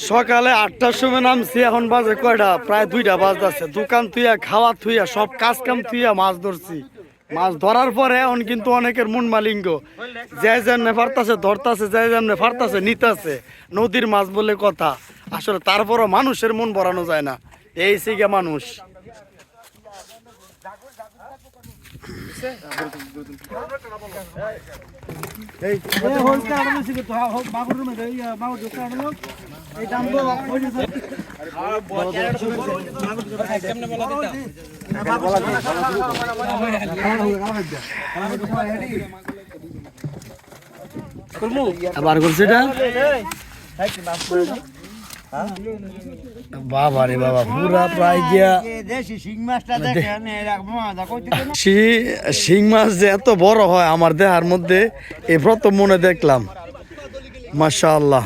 সকালে 8টার সময় নামছি, এখন বাজে কয়টা? প্রায় 2টা বাজতেছে। দোকান থুইয়া, খাওয়া থুইয়া, সব কাজ কাম থুইয়া মাছ ধরছি। মাছ ধরার পরে এখন কিন্তু অনেকের মন মালিঙ্গ, যে যেমনে ফারতাছে ধরতাছে, যে যেমনে ফারতাছে নিতাছে। নদীর মাছ বলে কথা, আসলে তারপরও মানুষের মন ভরানো যায় না। এই সিগা মানুষ। আবার করছে এটা বাবা রে বাবা, পুরা প্রায় গিয়া শিং মাছ যে এত বড় হয় আমার দেহার মধ্যে এই প্রথম মনে দেখলাম। মাশাআল্লাহ।